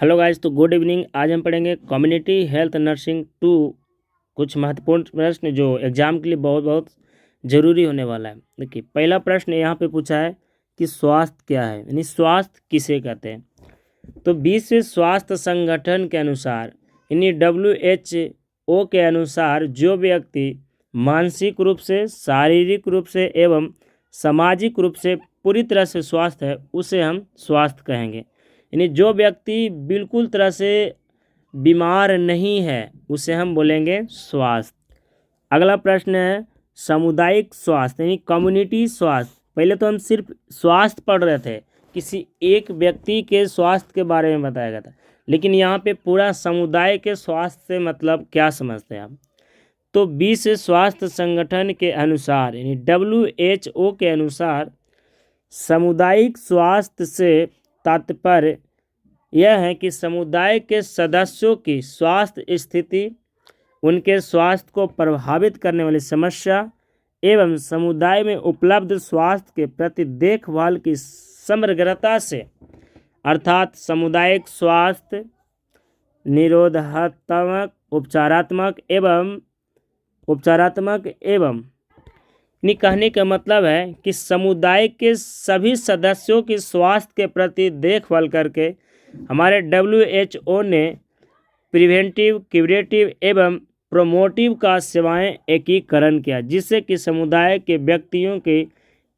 Hello guys, तो good evening. आज हम पढ़ेंगे कम्युनिटी हेल्थ नर्सिंग 2, कुछ महत्वपूर्ण प्रश्न जो एग्जाम के लिए बहुत बहुत ज़रूरी होने वाला है। देखिए, पहला प्रश्न यहाँ पे पूछा है कि स्वास्थ्य क्या है, यानी स्वास्थ्य किसे कहते हैं। तो विश्व स्वास्थ्य संगठन के अनुसार, यानी WHO के अनुसार, जो व्यक्ति मानसिक रूप से, शारीरिक रूप से एवं सामाजिक रूप से पूरी तरह से स्वस्थ है, उसे हम स्वास्थ्य कहेंगे। यानी जो व्यक्ति बिल्कुल तरह से बीमार नहीं है, उसे हम बोलेंगे स्वास्थ्य। अगला प्रश्न है सामुदायिक स्वास्थ्य, यानी कम्युनिटी स्वास्थ्य। पहले तो हम सिर्फ स्वास्थ्य पढ़ रहे थे, किसी एक व्यक्ति के स्वास्थ्य के बारे में बताया गया था, लेकिन यहाँ पे पूरा समुदाय के स्वास्थ्य से मतलब क्या समझते हैं आप। तो विश्व स्वास्थ्य संगठन के अनुसार, यानी WHO के अनुसार, सामुदायिक स्वास्थ्य से तात्पर्य यह है कि समुदाय के सदस्यों की स्वास्थ्य स्थिति, उनके स्वास्थ्य को प्रभावित करने वाली समस्या एवं समुदाय में उपलब्ध स्वास्थ्य के प्रति देखभाल की समग्रता से, अर्थात सामुदायिक स्वास्थ्य निरोधात्मक, उपचारात्मक एवं कहने का मतलब है कि समुदाय के सभी सदस्यों की स्वास्थ्य के प्रति देखभाल करके हमारे WHO ने प्रिवेंटिव, क्यूरेटिव एवं प्रोमोटिव का सेवाएं एकीकरण किया, जिससे कि समुदाय के व्यक्तियों के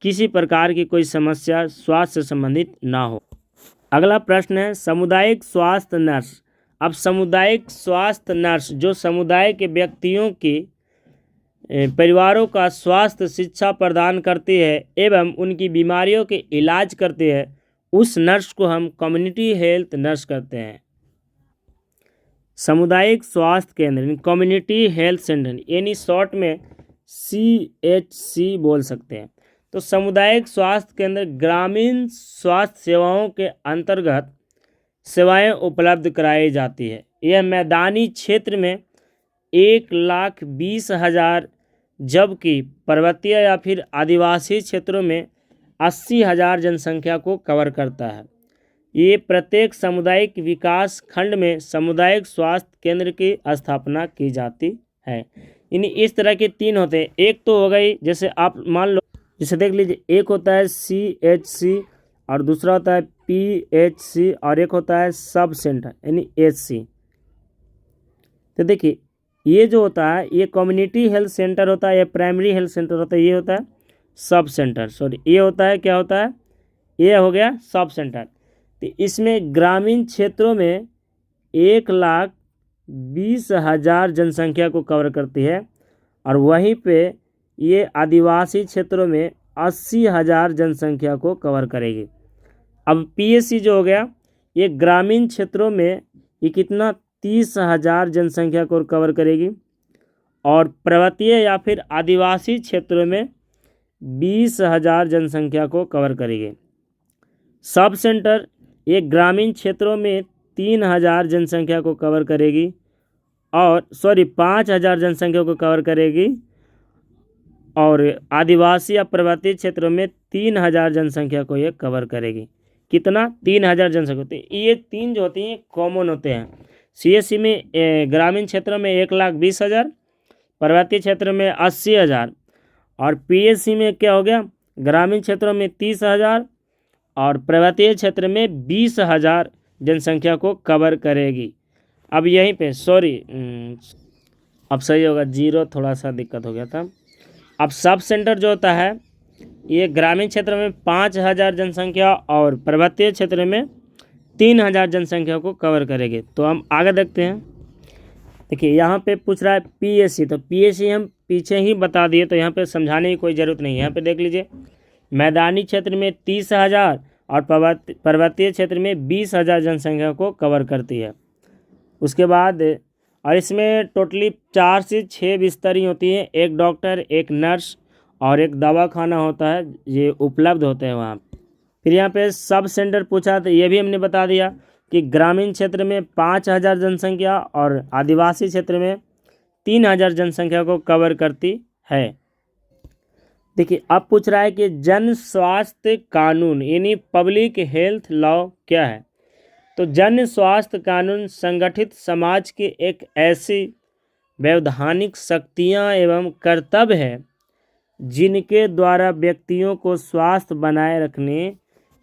किसी प्रकार की कोई समस्या स्वास्थ्य से संबंधित ना हो। अगला प्रश्न है सामुदायिक स्वास्थ्य नर्स। अब सामुदायिक स्वास्थ्य नर्स जो समुदाय के व्यक्तियों की परिवारों का स्वास्थ्य शिक्षा प्रदान करती है एवं उनकी बीमारियों के इलाज करती है, उस नर्स को हम कम्युनिटी हेल्थ नर्स कहते हैं। सामुदायिक स्वास्थ्य केंद्र, कम्युनिटी हेल्थ सेंटर, यानी शॉर्ट में CHC बोल सकते हैं। तो सामुदायिक स्वास्थ्य केंद्र ग्रामीण स्वास्थ्य सेवाओं के अंतर्गत सेवाएं उपलब्ध कराई जाती है। यह मैदानी क्षेत्र में 1,20,000, जबकि पर्वतीय या फिर आदिवासी क्षेत्रों में 80,000 जनसंख्या को कवर करता है। ये प्रत्येक सामुदायिक विकास खंड में सामुदायिक स्वास्थ्य केंद्र की स्थापना की जाती है। यानी इस तरह के 3 होते हैं। एक तो हो गई, जैसे आप मान लो, जैसे देख लीजिए, एक होता है CHC और दूसरा होता है PHC और एक होता है सब सेंटर, यानी HC। तो देखिए, ये जो होता है ये कम्युनिटी हेल्थ सेंटर होता है, ये प्राइमरी हेल्थ सेंटर होता है, ये होता है सब सेंटर, सॉरी ये होता है, क्या होता है, ये हो गया सब सेंटर। तो इसमें ग्रामीण क्षेत्रों में 1,20,000 जनसंख्या को कवर करती है और वहीं पे ये आदिवासी क्षेत्रों में 80,000 जनसंख्या को कवर करेगी। अब PHC जो हो गया, ये ग्रामीण क्षेत्रों में ये कितना 30,000 जनसंख्या को कवर करेगी और पर्वतीय या फिर आदिवासी क्षेत्रों में 20,000 जनसंख्या को कवर करेगी। सब सेंटर ये ग्रामीण क्षेत्रों में 3,000 जनसंख्या को कवर करेगी और 5,000 जनसंख्या को कवर करेगी और आदिवासी या पर्वतीय क्षेत्रों में 3,000 जनसंख्या को ये कवर करेगी। कितना? 3,000 जनसंख्या होती है। ये 3 जो होती हैं कॉमन होते हैं। CHC में ग्रामीण क्षेत्रों में 1,20,000, पर्वतीय क्षेत्र में 80,000 और PHC में क्या हो गया, ग्रामीण क्षेत्रों में 30,000 और पर्वतीय क्षेत्र में 20,000 जनसंख्या को कवर करेगी। अब यहीं पे अब सही होगा, 0 थोड़ा सा दिक्कत हो गया था। अब सब सेंटर जो होता है ये ग्रामीण क्षेत्र में 5,000 जनसंख्या और पर्वतीय क्षेत्र में 3,000 जनसंख्या को कवर करेगी। तो हम आगे देखते हैं। देखिए, यहाँ पे पूछ रहा है PHC, तो PHC हम पीछे ही बता दिए, तो यहाँ पे समझाने की कोई ज़रूरत नहीं है। यहाँ पे देख लीजिए, मैदानी क्षेत्र में 30,000 और पर्वतीय क्षेत्र में 20,000 जनसंख्या को कवर करती है। उसके बाद और इसमें टोटली 4 से 6 बिस्तरी होती हैं, एक डॉक्टर, एक नर्स और एक दवाखाना होता है, ये उपलब्ध होते हैं वहाँ। फिर यहाँ पे सब सेंटर पूछा, तो ये भी हमने बता दिया कि ग्रामीण क्षेत्र में 5,000 जनसंख्या और आदिवासी क्षेत्र में 3,000 जनसंख्या को कवर करती है। देखिए, अब पूछ रहा है कि जन स्वास्थ्य कानून यानी पब्लिक हेल्थ लॉ क्या है। तो जन स्वास्थ्य कानून संगठित समाज की एक ऐसी वैधानिक शक्तियाँ एवं कर्तव्य है जिनके द्वारा व्यक्तियों को स्वास्थ्य बनाए रखने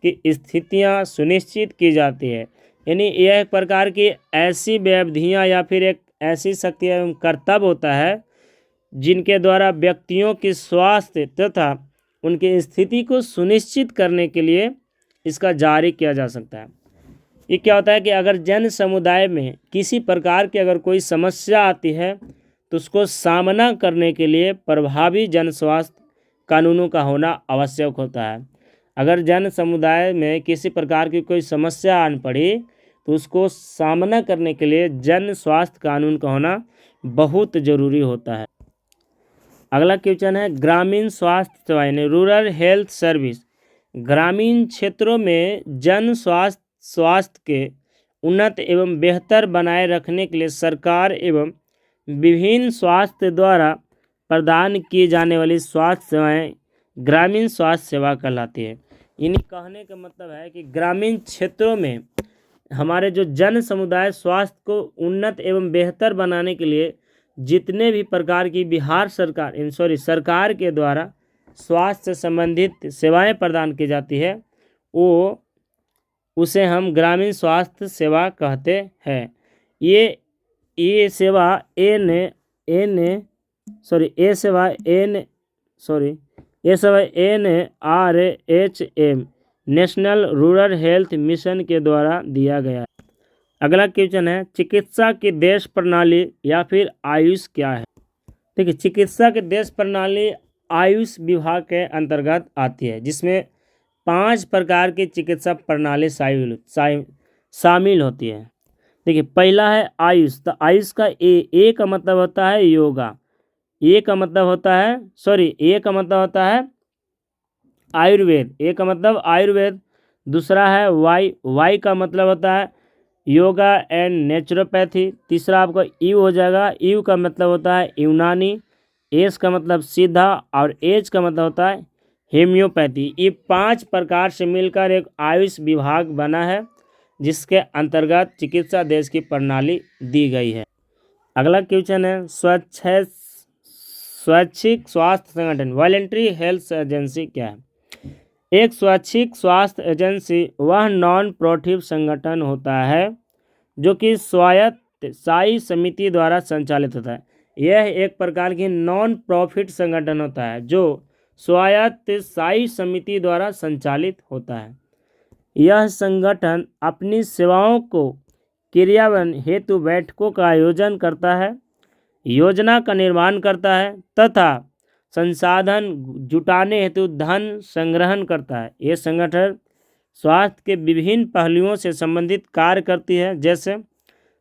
की स्थितियां सुनिश्चित की जाती है। यानी यह एक प्रकार की ऐसी व्यवधियां या फिर एक ऐसी शक्तियां एवं कर्तव्य होता है जिनके द्वारा व्यक्तियों की स्वास्थ्य तथा उनकी स्थिति को सुनिश्चित करने के लिए इसका जारी किया जा सकता है। ये क्या होता है कि अगर जन समुदाय में किसी प्रकार की अगर कोई समस्या आती है तो उसको सामना करने के लिए प्रभावी जन स्वास्थ्य कानूनों का होना आवश्यक होता है। अगर जन समुदाय में किसी प्रकार की कोई समस्या आन पड़ी तो उसको सामना करने के लिए जन स्वास्थ्य कानून का होना बहुत ज़रूरी होता है। अगला क्वेश्चन है ग्रामीण स्वास्थ्य सेवा यानी रूरल हेल्थ सर्विस। ग्रामीण क्षेत्रों में जन स्वास्थ्य के उन्नत एवं बेहतर बनाए रखने के लिए सरकार एवं विभिन्न स्वास्थ्य द्वारा प्रदान की जाने वाली स्वास्थ्य सेवाएं ग्रामीण स्वास्थ्य सेवा कहलाती है। इन्हीं कहने का मतलब है कि ग्रामीण क्षेत्रों में हमारे जो जन समुदाय स्वास्थ्य को उन्नत एवं बेहतर बनाने के लिए जितने भी प्रकार की बिहार सरकार के द्वारा स्वास्थ्य से संबंधित सेवाएं प्रदान की जाती है उसे हम ग्रामीण स्वास्थ्य सेवा कहते हैं। ये सेवा NRHM national rural health mission के द्वारा दिया गया है। अगला क्वेश्चन है चिकित्सा की देश प्रणाली या फिर आयुष क्या है। देखिए चिकित्सा की देश प्रणाली आयुष विभाग के अंतर्गत आती है जिसमें 5 प्रकार की चिकित्सा प्रणाली शामिल होती है। देखिए पहला है आयुष। तो आयुष का ए का मतलब होता है योगा, ए का मतलब होता है आयुर्वेद, ए का मतलब आयुर्वेद। दूसरा है वाई का मतलब होता है योगा एंड नेचुरोपैथी। तीसरा आपका यू हो जाएगा, यू का मतलब होता है यूनानी। एस का मतलब सीधा और एच का मतलब होता है हेम्योपैथी। ये 5 प्रकार से मिलकर एक आयुष विभाग बना है जिसके अंतर्गत चिकित्सा देश की प्रणाली दी गई है। अगला क्वेश्चन है स्वैच्छिक स्वास्थ्य संगठन वॉलंटरी हेल्थ एजेंसी क्या है। एक स्वैच्छिक स्वास्थ्य एजेंसी वह नॉन प्रॉफिट संगठन होता है जो कि स्वायत्तशासी समिति द्वारा संचालित होता है। यह एक प्रकार की नॉन प्रॉफिट संगठन होता है जो स्वायत्तशासी समिति द्वारा संचालित होता है। यह संगठन अपनी सेवाओं को क्रियान्वयन हेतु बैठकों का आयोजन करता है, योजना का निर्माण करता है तथा संसाधन जुटाने हेतु धन संग्रहण करता है। यह संगठन स्वास्थ्य के विभिन्न पहलुओं से संबंधित कार्य करती है जैसे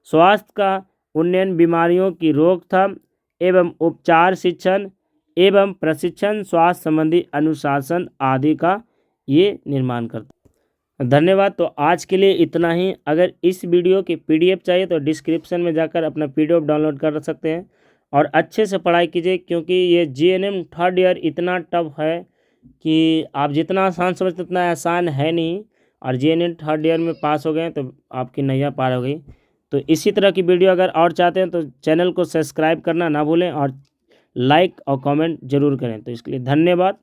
स्वास्थ्य का उन्नयन, बीमारियों की रोकथाम एवं उपचार, शिक्षण एवं प्रशिक्षण, स्वास्थ्य संबंधी अनुशासन आदि का ये निर्माण करता है। धन्यवाद। तो आज के लिए इतना ही। अगर इस वीडियो की PDF चाहिए तो डिस्क्रिप्शन में जाकर अपना PDF डाउनलोड कर सकते हैं और अच्छे से पढ़ाई कीजिए क्योंकि ये GNM 3rd ईयर इतना टफ है कि आप जितना आसान समझते उतना आसान है नहीं, और GNM 3rd ईयर में पास हो गए तो आपकी नैया पार हो गई। तो इसी तरह की वीडियो अगर और चाहते हैं तो चैनल को सब्सक्राइब करना ना भूलें और लाइक और कमेंट जरूर करें। तो इसके लिए धन्यवाद।